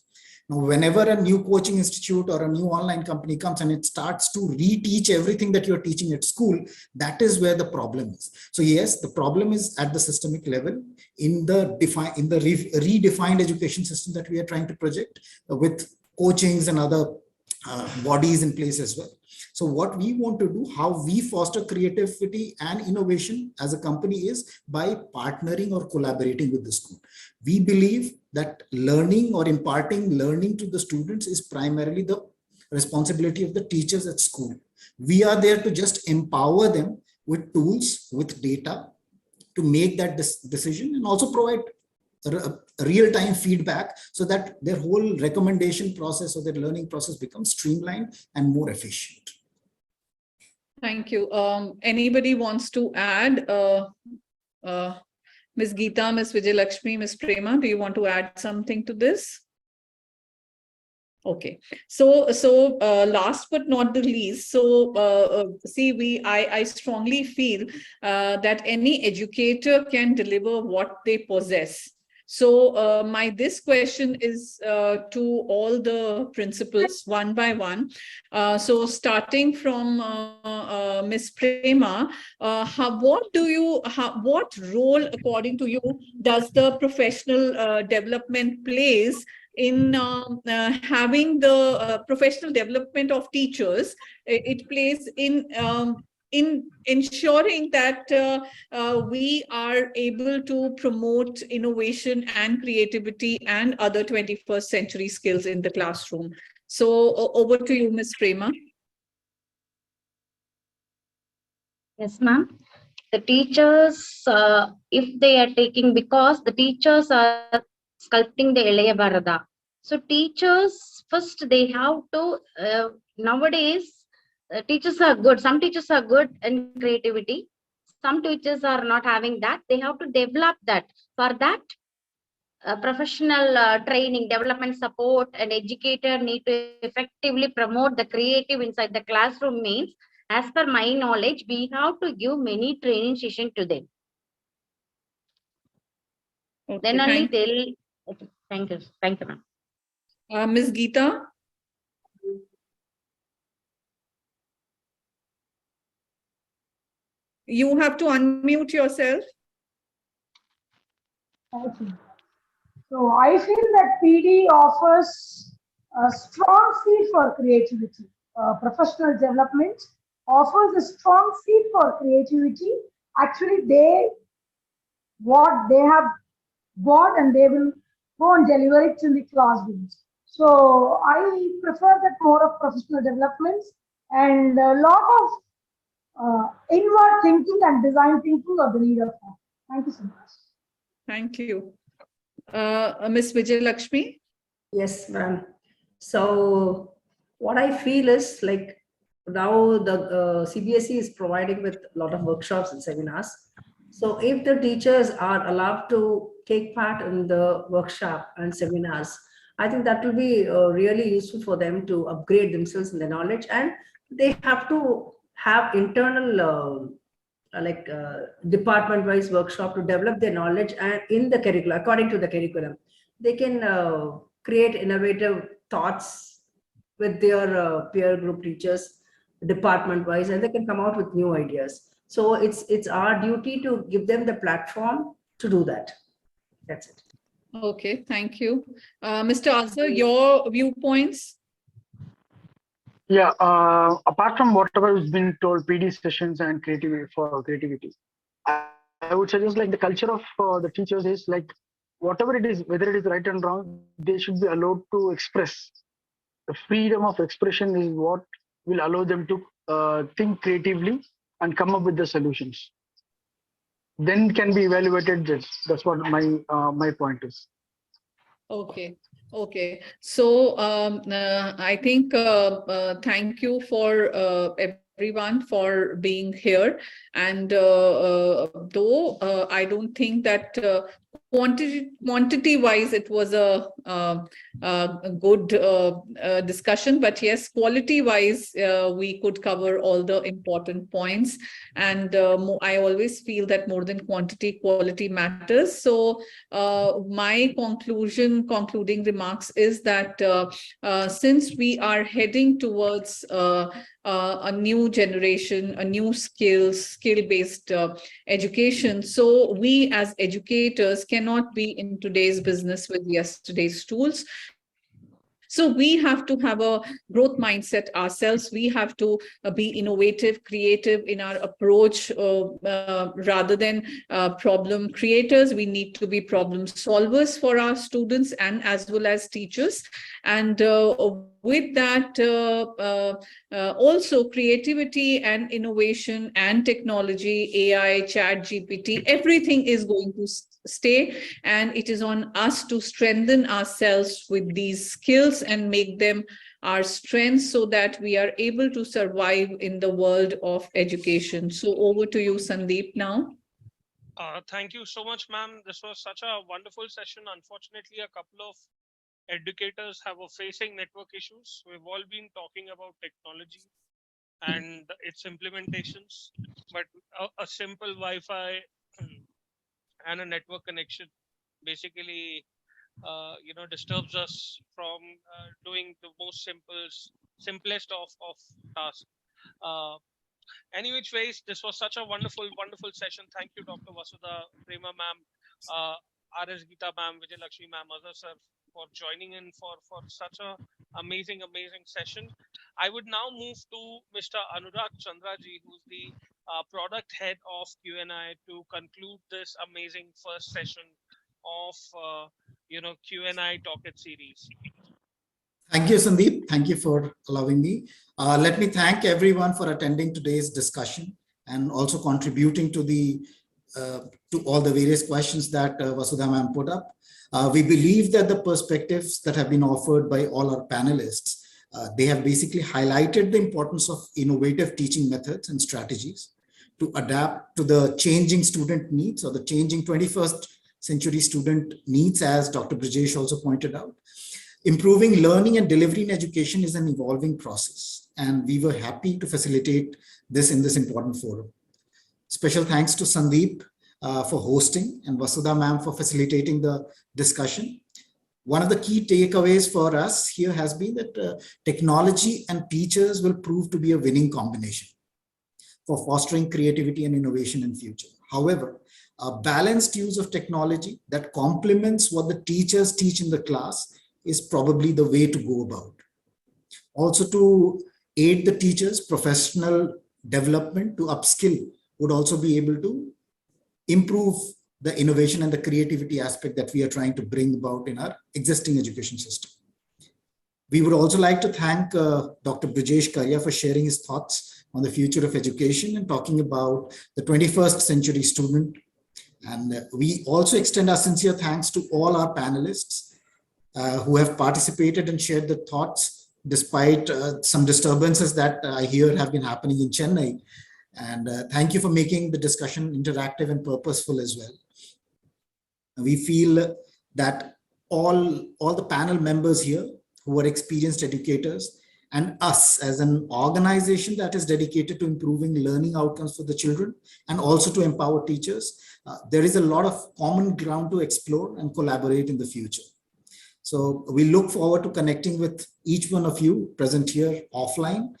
Now, whenever a new coaching institute or a new online company comes and it starts to reteach everything that you're teaching at school, that is where the problem is. So yes, the problem is at the systemic level in the redefined education system that we are trying to project with coachings and other bodies in place as well. So what we want to do, how we foster creativity and innovation as a company is by partnering or collaborating with the school. We believe that learning or imparting learning to the students is primarily the responsibility of the teachers at school. We are there to just empower them with tools, with data to make that decision and also provide real-time feedback so that their whole recommendation process or their learning process becomes streamlined and more efficient. Thank you. Anybody wants to add? Ms. Geeta, Ms. Vijayalakshmi, Ms. Prema, do you want to add something to this? Okay, so last but not the least, see, I strongly feel that any educator can deliver what they possess. So this question is to all the principals one by one. So starting from Ms. Prema, what role according to you does the professional development plays in having the professional development of teachers? It plays in in ensuring that we are able to promote innovation and creativity and other 21st century skills in the classroom. So over to you, Ms. Prema. Yes, ma'am. The teachers, if they are taking, because the teachers are sculpting the Elaya Bharata. So teachers, first they have to, nowadays, teachers are good. Some teachers are good in creativity. Some teachers are not having that. They have to develop that. For that, professional training, development support, and educator need to effectively promote the creative inside the classroom means, as per my knowledge, we have to give many training sessions to them. Okay, Then only they'll. Thank you. Thank you, ma'am. Ms. Geeta. You have to unmute yourself. Okay. So I feel that PD offers a strong seed for creativity. Professional development offers a strong seed for creativity. Actually, what they have bought and they will go and deliver it in the classrooms. So I prefer that more of professional developments and a lot of inward thinking and design thinking of the leader. Thank you so much. Thank you. Ms. Vijay Lakshmi. Yes, ma'am. So what I feel is like now the CBSE is providing with a lot of workshops and seminars. So if the teachers are allowed to take part in the workshop and seminars, I think that will be really useful for them to upgrade themselves in their knowledge, and they have to have internal department wise workshop to develop their knowledge and in the curriculum, according to the curriculum they can create innovative thoughts with their peer group teachers department wise, and they can come out with new ideas. So it's our duty to give them the platform to do that. That's it. Okay, thank you. Mr. Azhar, your viewpoints? Yeah, apart from whatever has been told, PD sessions and creativity for creativity, I would suggest like the culture of the teachers is like whatever it is, whether it is right and wrong, they should be allowed to express. The freedom of expression is what will allow them to think creatively and come up with the solutions. Then can be evaluated. That's what my point is. Okay. Okay. So I think thank you for everyone for being here. And though I don't think that quantity wise it was a good discussion, but yes, quality wise we could cover all the important points. And I always feel that more than quantity, quality matters. So my concluding remarks is that since we are heading towards a new generation, a new skill-based education, so we as educators cannot be in today's business with yesterday's tools. So we have to have a growth mindset ourselves. We have to be innovative, creative in our approach rather than problem creators. We need to be problem solvers for our students and as well as teachers. And with that, also creativity and innovation and technology, AI, chat, GPT, everything is going to stay, and it is on us to strengthen ourselves with these skills and make them our strengths so that we are able to survive in the world of education. So over to you, Sandeep, now. Thank you so much, ma'am. This was such a wonderful session. Unfortunately, a couple of educators have facing network issues. We've all been talking about technology and its implementations, but a simple Wi-Fi and a network connection basically disturbs us from doing the most simplest of tasks. Any which ways, this was such a wonderful session. Thank you, Dr. Vasudha, Prema ma'am, RS Geeta ma'am, Vijay Lakshmi ma'am, Azhar sir, for joining in for such a amazing session. I would now move to Mr. Anurag Chandraji, who's the product head of Q&I, to conclude this amazing first session of Q&I TalkEd series. Thank you, Sandeep. Thank you for allowing me. Let me thank everyone for attending today's discussion and also contributing to all the various questions that Vasudha ma'am put up. We believe that the perspectives that have been offered by all our panelists, they have basically highlighted the importance of innovative teaching methods and strategies to adapt to the changing student needs, or the changing 21st century student needs, as Dr. Brijesh also pointed out. Improving learning and delivery in education is an evolving process, and we were happy to facilitate this in this important forum. Special thanks to Sandeep for hosting, and Vasudha ma'am for facilitating the discussion. One of the key takeaways for us here has been that technology and teachers will prove to be a winning combination for fostering creativity and innovation in future. However, a balanced use of technology that complements what the teachers teach in the class is probably the way to go about. Also, to aid the teachers' professional development, to upskill, would also be able to improve the innovation and the creativity aspect that we are trying to bring about in our existing education system. We would also like to thank Dr. Brijesh Karya for sharing his thoughts on the future of education and talking about the 21st century student. And we also extend our sincere thanks to all our panelists who have participated and shared their thoughts despite some disturbances that I hear have been happening in Chennai. And thank you for making the discussion interactive and purposeful as well. We feel that all the panel members here who are experienced educators, and us as an organization that is dedicated to improving learning outcomes for the children and also to empower teachers, there is a lot of common ground to explore and collaborate in the future. So we look forward to connecting with each one of you present here offline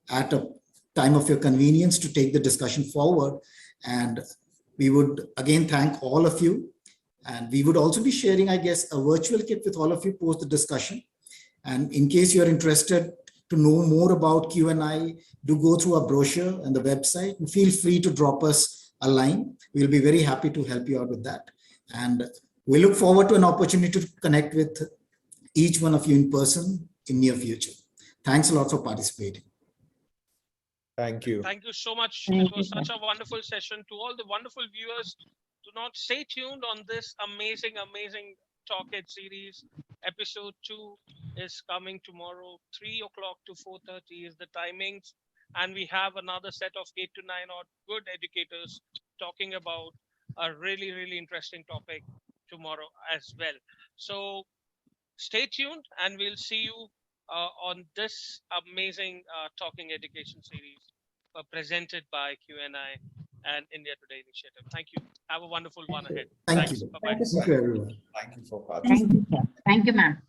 at a time of your convenience to take the discussion forward. And we would again thank all of you. And we would also be sharing, I guess, a virtual kit with all of you post the discussion. And in case you're interested to know more about Q&I, do go through our brochure and the website, and feel free to drop us a line. We'll be very happy to help you out with that. And we look forward to an opportunity to connect with each one of you in person in near future. Thanks a lot for participating. Thank you. Thank you so much. Thank It was you, such a wonderful session. To all the wonderful viewers, do not stay tuned on this amazing TalkEd series. Episode 2 is coming tomorrow. 3 o'clock to 4:30 is the timings. And we have another set of 8 to 9 odd good educators talking about a really, really interesting topic tomorrow as well. So stay tuned, and we'll see you on this amazing Talking Education series presented by Q&I and India Today Initiative. Thank you. Have a wonderful one ahead. Thank Thanks. you. Bye-bye. Thank you, everyone. Thank you for Thank participating. you, sir. Thank you, ma'am.